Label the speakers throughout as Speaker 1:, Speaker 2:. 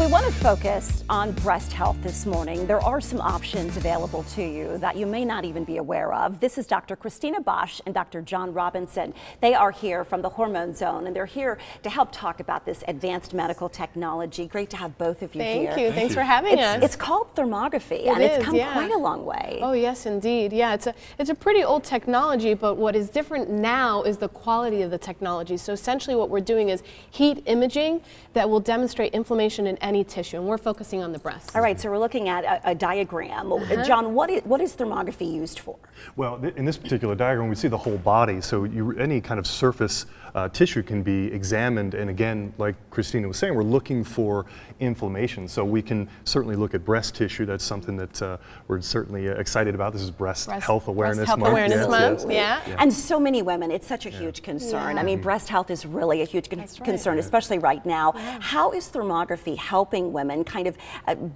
Speaker 1: we want to focus on breast health this morning, there are some options available to you that you may not even be aware of. This is Dr. Cristina Bosch and Dr. John Robinson. They are here from the Hormone Zone, and they're here to help talk about this advanced medical technology. Great to have both of you here.
Speaker 2: Thank you. Thanks for having us.
Speaker 1: It's called thermography, and it's come quite a long way.
Speaker 2: Oh, yes, indeed. Yeah, it's a pretty old technology, but what is different now is the quality of the technology. So essentially what we're doing is heat imaging that will demonstrate inflammation in any tissue, and we're focusing on the breast.
Speaker 1: All right, so we're looking at a diagram. John, what is thermography used for?
Speaker 3: Well, in this particular diagram, we see the whole body, so any kind of surface tissue can be examined, and again, like Cristina was saying, we're looking for inflammation. So we can certainly look at breast tissue. That's something that we're certainly excited about. This is Breast Health Awareness Month.
Speaker 2: Yeah.
Speaker 1: And so many women, it's such a huge concern. I mean, breast health is really a huge concern, especially right now. How is thermography helping women kind of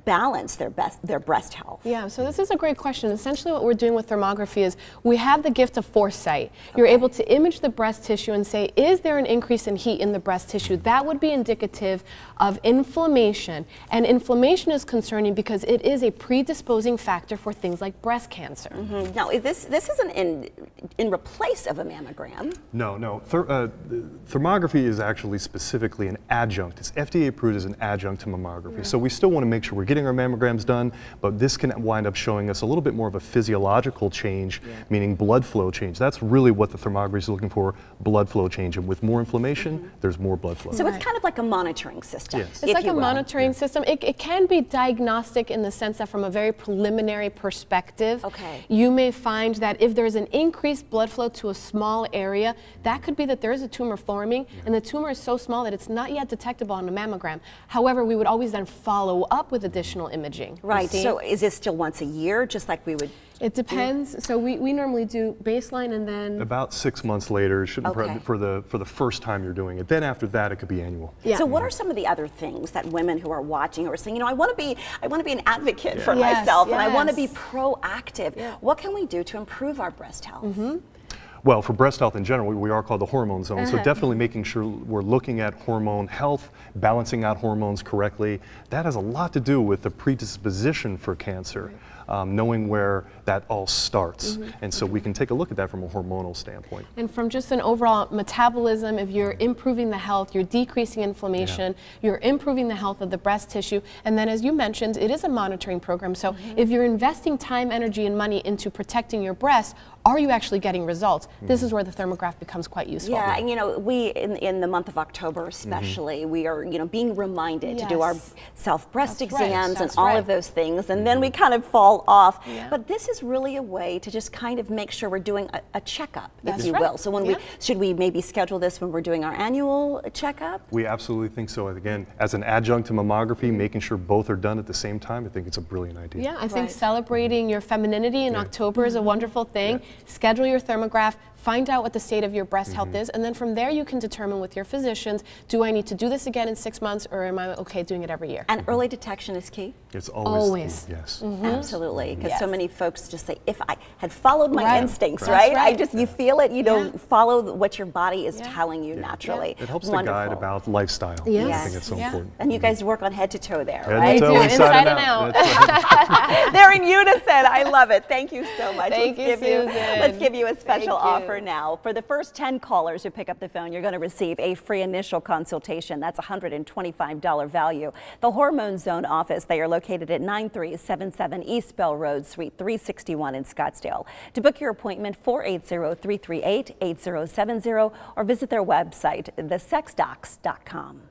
Speaker 1: balance their breast health?
Speaker 2: Yeah, so this is a great question. Essentially what we're doing with thermography is we have the gift of foresight. You're able to image the breast tissue and say, is there an increase in heat in the breast tissue? That would be indicative of inflammation. And inflammation is concerning because it is a predisposing factor for things like breast cancer.
Speaker 1: Now, this isn't in replace of a mammogram.
Speaker 3: No. Thermography is actually specifically an adjunct. It's FDA approved as an adjunct to mammography. So we still want to make sure we're getting our mammograms done, but this can wind up showing us a little bit more of a physiological change, meaning blood flow change. That's really what the thermography is looking for, blood flow change. And with more inflammation, there's more blood flow.
Speaker 1: So it's kind of like a monitoring system.
Speaker 3: Yes.
Speaker 2: It's like a monitoring system. It can be diagnostic in the sense that from a very preliminary perspective, you may find that if there's an increased blood flow to a small area, that could be that there is a tumor forming, and the tumor is so small that it's not yet detectable on a mammogram. However, we would always then follow up with additional imaging.
Speaker 1: Right, so is this still once a year, just like we would?
Speaker 2: It depends. So we normally do baseline and then
Speaker 3: about 6 months later, it shouldn't for the first time you're doing it. Then after that, it could be annual.
Speaker 1: So what are some of the other things that women who are watching who are saying, you know, I want to be an advocate for myself, and I want to be proactive. What can we do to improve our breast health?
Speaker 3: Well, for breast health in general, we are called the Hormone Zone, so definitely making sure we're looking at hormone health, balancing out hormones correctly. That has a lot to do with the predisposition for cancer, knowing where that all starts. And so we can take a look at that from a hormonal standpoint.
Speaker 2: And from just an overall metabolism, if you're improving the health, you're decreasing inflammation, you're improving the health of the breast tissue, and then as you mentioned, it is a monitoring program. So if you're investing time, energy, and money into protecting your breast, are you actually getting results? This is where the thermograph becomes quite useful.
Speaker 1: Yeah, and you know, we in the month of October especially, we are being reminded to do our self-breast exams and all of those things, and then we kind of fall off. But this is really a way to just kind of make sure we're doing a checkup, if you will. So when should we maybe schedule this when we're doing our annual checkup?
Speaker 3: We absolutely think so. Again, as an adjunct to mammography, making sure both are done at the same time, I think it's a brilliant idea.
Speaker 2: Yeah, I think celebrating your femininity in October is a wonderful thing. Schedule your thermograph, find out what the state of your breast health is, and then from there you can determine with your physicians, do I need to do this again in 6 months, or am I okay doing it every year?
Speaker 1: And early detection is key?
Speaker 3: It's always key, yes.
Speaker 1: Absolutely, because so many folks just say, if I had followed my instincts, you feel it, you don't follow what your body is telling you naturally.
Speaker 3: It helps to guide about lifestyle. I think it's so important.
Speaker 1: And you guys work on head to toe there,
Speaker 3: right?
Speaker 2: Inside and out.
Speaker 1: They're in unison. I love it. Thank you so much.
Speaker 2: Thank you, Susan.
Speaker 1: Let's give you a special offer now. For the first 10 callers who pick up the phone, you're going to receive a free initial consultation. That's $125 value. The Hormone Zone office, they are located at 9377 East Bell Road, Suite 361 in Scottsdale. To book your appointment, 480-338-8070 or visit their website, thesexdocs.com.